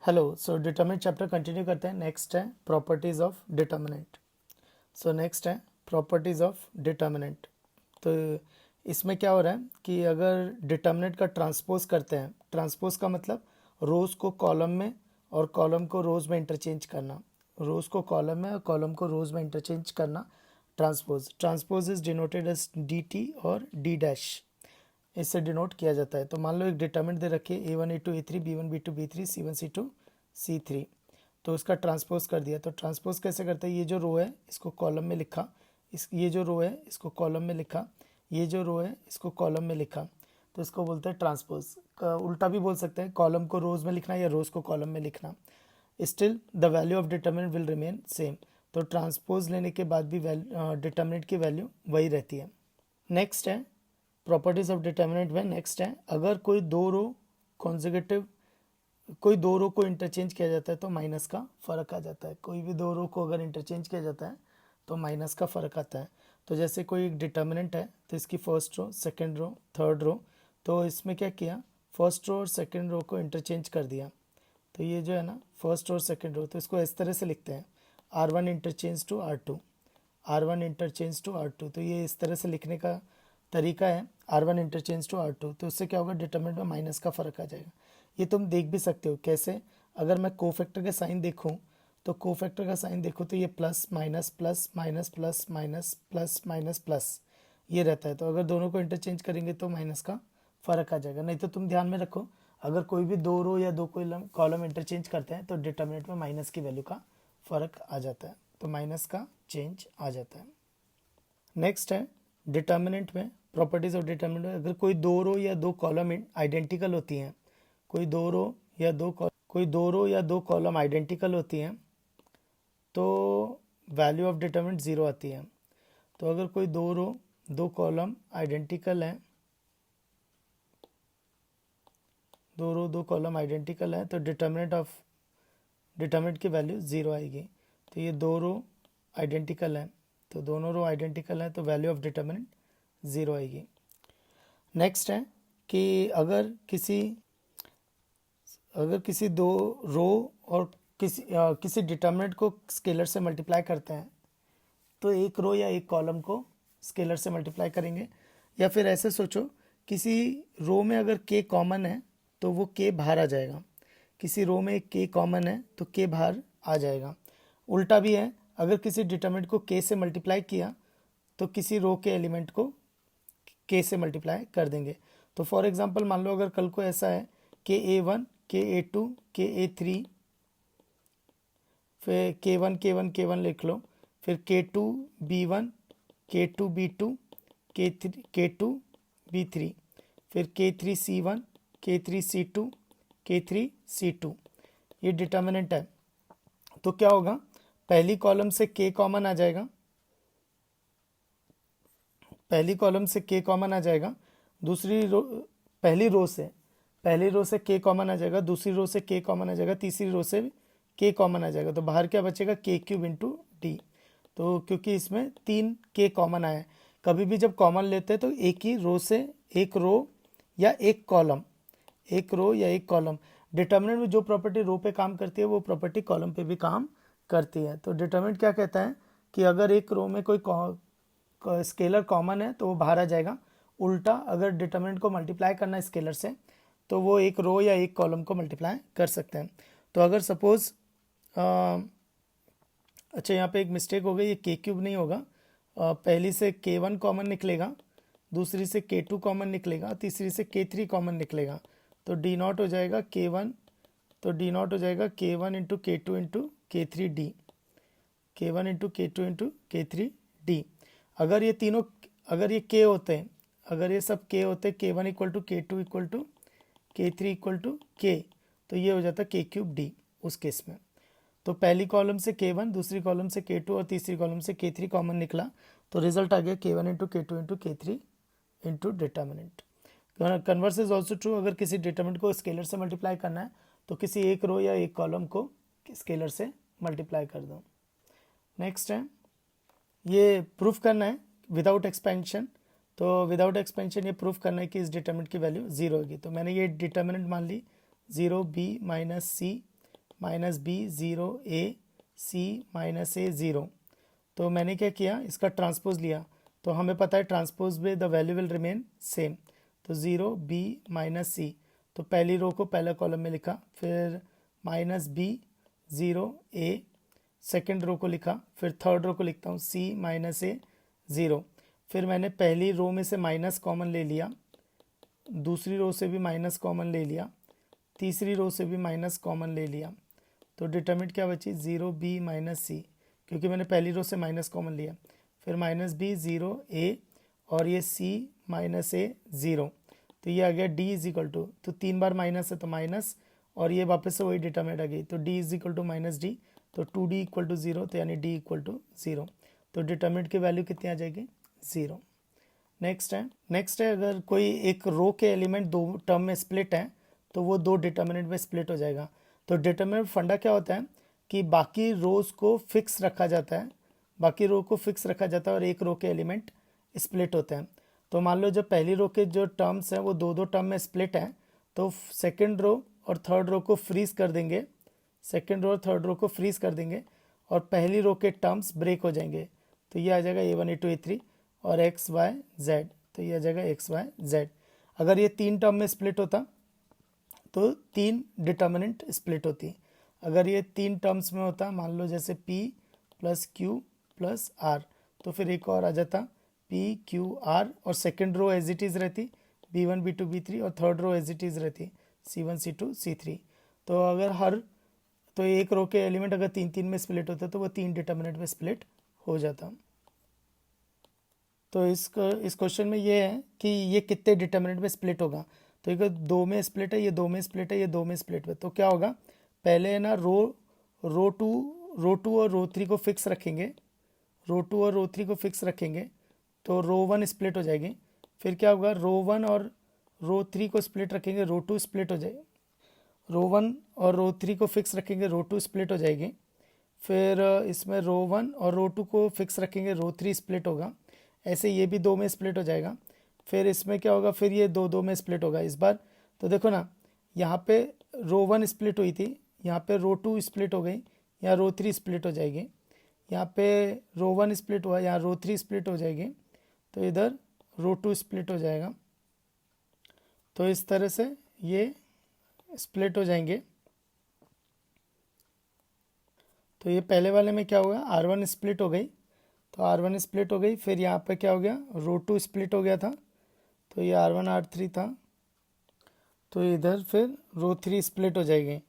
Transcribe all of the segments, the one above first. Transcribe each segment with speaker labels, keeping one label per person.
Speaker 1: Hello, so determinant chapter continue करते हैं। Next है properties of determinant. So next है प्रॉपर्टीज ऑफ डिटर्मिनेंट। तो इसमें क्या हो रहा है कि अगर डिटर्मिनेंट का ट्रांसपोज करते हैं, ट्रांसपोज का मतलब रोज को कॉलम में और कॉलम को रोज में इंटरचेंज करना, रोज को कॉलम में और कॉलम को रोज में इंटरचेंज करना, transpose. Transpose is denoted as D T और डी डैश, इससे डिनोट किया जाता है। तो मान लो एक डिटर्मिनेंट दे रखी है A1 A2 A3 B1 B2 B3 C1 C2 C3, तो उसका ट्रांसपोज कर दिया। तो ट्रांसपोज कैसे करते हैं, ये जो रो है इसको कॉलम में लिखा, ये जो रो है इसको कॉलम में लिखा, ये जो रो है इसको कॉलम में लिखा, तो इसको बोलते हैं ट्रांसपोज। उल्टा भी बोल सकते हैं, कॉलम को रोज में लिखना या रोज को कॉलम में लिखना। Still the value of determinant will remain same. तो ट्रांसपोज लेने के बाद भी डिटर्मिनेंट की वैल्यू वही रहती है। नेक्स्ट है प्रॉपर्टीज ऑफ डिटर्मिनेंट में। नेक्स्ट है अगर कोई दो रो कॉन्जिक्यूटिव, कोई दो रो को इंटरचेंज किया जाता है तो माइनस का फ़र्क आ जाता है। कोई भी दो रो को अगर इंटरचेंज किया जाता है तो माइनस का फ़र्क आता है। तो जैसे कोई एक डिटर्मिनेंट है तो इसकी first row, second row, third row, तो इसमें क्या किया, फर्स्ट रो और सेकंड रो को इंटरचेंज कर दिया। तो ये जो है ना फर्स्ट और सेकंड रो, तो इसको इस तरह से लिखते हैं R1 interchange to R2, R1 interchange to R2। तो ये इस तरह से लिखने का तरीका है, R1 इंटरचेंज टू R2। तो उससे क्या होगा, डिटर्मिनेंट में माइनस का फ़र्क आ जाएगा। ये तुम देख भी सकते हो कैसे, अगर मैं कोफैक्टर का साइन देखूं तो कोफैक्टर का साइन देखो तो ये plus minus plus minus plus minus plus minus plus ये रहता है। तो अगर दोनों को इंटरचेंज करेंगे तो माइनस का फ़र्क आ जाएगा। नहीं तो तुम ध्यान में रखो, अगर कोई भी दो रो या दो कॉलम इंटरचेंज करते हैं तो डिटर्मिनेंट में माइनस की वैल्यू का फ़र्क आ जाता है, तो माइनस का चेंज आ जाता है। नेक्स्ट है डिटर्मिनेंट में प्रॉपर्टीज ऑफ डिटर्मिनेंट में, अगर कोई दो रो या दो कॉलम आइडेंटिकल होती हैं, कोई दो रो या दो कॉलम आइडेंटिकल होती हैं तो वैल्यू ऑफ डिटर्मिनेंट ज़ीरो आती है। तो अगर कोई दो रो दो कॉलम आइडेंटिकल हैं, दो रो दो कॉलम आइडेंटिकल है तो डिटर्मिनेंट की वैल्यू ज़ीरो आएगी। तो ये दो रो आइडेंटिकल है, तो दोनों रो आइडेंटिकल है तो वैल्यू ऑफ डिटर्मिनेंट ज़ीरो आएगी। नेक्स्ट है कि अगर किसी दो रो और किसी डिटर्मिनेंट को स्केलर से मल्टीप्लाई करते हैं तो एक रो या एक कॉलम को स्केलर से मल्टीप्लाई करेंगे। या फिर ऐसे सोचो, किसी रो में अगर k कॉमन है तो वो k बाहर आ जाएगा, किसी रो में k कॉमन है तो k बाहर आ जाएगा। उल्टा भी है, अगर किसी डिटर्मिनेंट को k से मल्टीप्लाई किया तो किसी रो के एलिमेंट को k से मल्टीप्लाई कर देंगे। तो फॉर एग्जांपल मान लो अगर कल को ऐसा है KA1 KA2 KA3, फिर K1 लिख लो, फिर K2 B1 K2 B2 K2 B3, फिर K3 C1 K3 C2 K3 C2, ये डिटर्मिनेंट है। तो क्या होगा, पहली कॉलम से K कॉमन आ जाएगा, पहली कॉलम से K कॉमन आ जाएगा, दूसरी रो पहली रो से K कॉमन आ जाएगा, दूसरी रो से K कॉमन आ जाएगा, तीसरी रो से K कॉमन आ जाएगा। तो बाहर क्या बचेगा, K क्यूब इंटू डी। तो क्योंकि इसमें तीन K कॉमन आए हैं, कभी भी जब कॉमन लेते हैं तो एक ही रो से एक रो या एक कॉलम, डिटर्मिनेंट में जो प्रॉपर्टी रो पे काम करती है वो प्रॉपर्टी कॉलम पे भी काम करती है। तो डिटर्मिनेंट क्या कहता है कि अगर एक रो में कोई स्केलर कॉमन है तो वो बाहर आ जाएगा। उल्टा अगर डिटर्मिनेंट को मल्टीप्लाई करना है स्केलर से तो वो एक रो या एक कॉलम को मल्टीप्लाई कर सकते हैं। तो अगर सपोज अच्छा यहाँ पे एक मिस्टेक हो गई, ये K क्यूब नहीं होगा, पहली से K1 कॉमन निकलेगा, दूसरी से K2 कॉमन निकलेगा, तीसरी से K3 कॉमन निकलेगा, तो डी नॉट हो जाएगा K1, तो डी नॉट हो जाएगा K1 into K2 into K3 D, K1 into K2 into K3 D. अगर ये तीनों, अगर ये K होते हैं, अगर ये सब K होते हैं, K1 equal to K2 equal to K3 equal to K, तो ये हो जाता K क्यूब डी उस केस में। तो पहली कॉलम से K1, दूसरी कॉलम से K2 और तीसरी कॉलम से K3 कॉमन निकला, तो रिजल्ट आ गया K1 into K2 into K3 into determinant. Converse is also true, अगर किसी डिटर्मिनेंट को स्केलर से मल्टीप्लाई करना है तो किसी एक रो या एक कॉलम को स्केलर से मल्टीप्लाई कर दो। नेक्स्ट है, ये प्रूफ करना है विदाउट एक्सपेंशन। तो विदाउट एक्सपेंशन ये प्रूफ करना है कि इस डिटर्मिनेंट की वैल्यू ज़ीरो होगी। तो मैंने ये डिटर्मिनेंट मान ली 0 B minus C minus B zero, A C minus A zero. तो मैंने क्या किया, इसका ट्रांसपोज लिया, तो हमें पता है ट्रांसपोज में the value will remain same. तो ज़ीरो बी माइनस सी, तो पहली रो को पहला कॉलम में लिखा, फिर माइनस बी ज़ीरो ए सेकेंड रो को लिखा, फिर थर्ड रो को लिखता हूँ सी माइनस ए ज़ीरो। फिर मैंने पहली रो में से माइनस कॉमन ले लिया, दूसरी रो से भी माइनस कॉमन ले लिया, तीसरी रो से भी माइनस कॉमन ले लिया। तो डिटरमिनेंट क्या बची, ज़ीरो बी माइनस सी, क्योंकि मैंने पहली रो से माइनस कॉमन लिया। फिर माइनस बी ज़ीरो ए और ये सी माइनस ए ज़ीरो। तो ये आ गया डी इज इक्वल टू, तो 3 बार माइनस है तो माइनस, और ये वापस से वही डिटरमिनेंट आ गई, तो D is equal to minus D, तो 2d इक्वल टू ज़ीरो, तो यानी डी इक्वल टू ज़ीरो। तो डिटरमिनेंट की वैल्यू कितनी आ जाएगी, ज़ीरो। नेक्स्ट है अगर कोई एक रो के एलिमेंट दो टर्म में स्प्लिट है तो वो दो डिटर्मिनेंट में स्प्लिट हो जाएगा। तो डिटर्मिनेंट फंडा क्या होता है कि बाकी रोज को फिक्स रखा जाता है, बाकी रो को फिक्स रखा जाता है और एक रो के एलिमेंट स्प्लिट होते हैं। तो मान लो जो पहली रो के जो टर्म्स हैं वो दो दो टर्म में स्प्लिट हैं, तो सेकेंड रो और थर्ड रो को फ्रीज कर देंगे, सेकेंड रो और थर्ड रो को फ्रीज कर देंगे और पहली रो के टर्म्स ब्रेक हो जाएंगे। तो ये आ जाएगा A1 A2 A3 और एक्स वाई जेड, तो ये आ जाएगा एक्स वाई जेड। अगर ये तीन टर्म में स्प्लिट होता तो तीन डिटर्मिनेंट स्प्लिट होती। अगर ये तीन टर्म्स में होता, मान लो जैसे P plus Q plus R, तो फिर एक और आ जाता P Q R और second row as it is रहती B1 B2 B3 और third row as it is रहती C1 C2 C3। तो अगर तो एक रो के एलिमेंट अगर तीन तीन में स्प्लिट होता तो वो तीन डिटर्मिनेंट में स्प्लिट हो जाता। तो इस क्वेश्चन में ये है कि ये कितने डिटर्मिनेंट में स्प्लिट होगा। तो ये दो में स्प्लिट है, ये दो में स्प्लिट है, ये दो में स्प्लिट है, तो क्या होगा, पहले है ना रो टू और रो थ्री को फिक्स रखेंगे, रो टू और रो थ्री को फिक्स रखेंगे तो रो वन स्प्लिट हो जाएगी। फिर क्या होगा, रो वन और रो थ्री को स्प्लिट रखेंगे, रो टू स्प्लिट हो जाएगी, रो वन और रो थ्री को फिक्स रखेंगे, रो टू स्प्लिट हो जाएगी। फिर इसमें रो वन और रो टू को फिक्स रखेंगे, रो थ्री स्प्लिट होगा, ऐसे ये भी दो में स्प्लिट हो जाएगा। फिर इसमें क्या होगा, फिर ये दो दो में स्प्लिट होगा इस बार। तो देखो ना, यहाँ पे रो वन स्प्लिट हुई थी, यहाँ पे रो टू स्प्लिट हो गई, यहाँ रो थ्री स्प्लिट हो जाएगी, यहाँ पे रो वन स्प्लिट हुआ, यहाँ रो थ्री स्प्लिट हो जाएगी, तो इधर रो टू स्प्लिट हो जाएगा। तो इस तरह से ये स्प्लिट हो जाएंगे। तो ये पहले वाले में क्या होगा, R1 स्प्लिट हो गई, तो R1 स्प्लिट हो गई। फिर यहाँ पे क्या हो गया, रो टू स्प्लिट हो गया था, तो ये R1 R3 था, तो इधर फिर रो थ्री स्प्लिट हो जाएगी।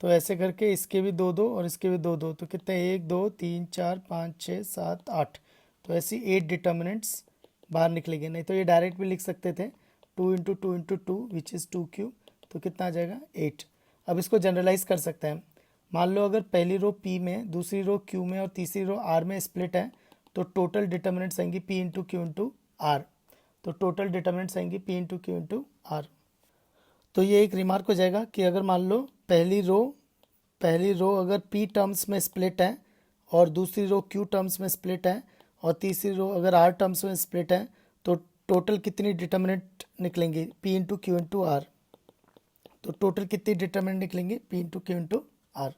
Speaker 1: तो ऐसे करके इसके भी दो दो और इसके भी दो दो, तो कितने, 1 2 3 4 5 6 7 8, तो ऐसी 8 डिटर्मिनेंट्स बाहर निकलेंगे। नहीं तो ये डायरेक्ट भी लिख सकते थे 2 into two into two which is 2Q, तो कितना आ जाएगा 8। अब इसको जनरलाइज कर सकते हैं। मान लो अगर पहली रो P में, दूसरी रो Q में और तीसरी रो R में स्प्लिट है, तो टोटल डिटर्मिनेंट्स आएंगी P into Q into R. तो टोटल डिटर्मिनेंट्स आएंगी P into Q into R. तो ये एक रिमार्क हो जाएगा कि अगर मान लो पहली रो अगर P टर्म्स में स्प्लिट है और दूसरी रो Q टर्म्स में स्प्लिट है और तीसरी रो अगर R टर्म्स में स्प्लिट है, तो टोटल कितनी डिटर्मिनेंट निकलेंगी, P into Q into R. तो टोटल कितनी डिटर्मिनेंट निकलेंगे, P into Q into are.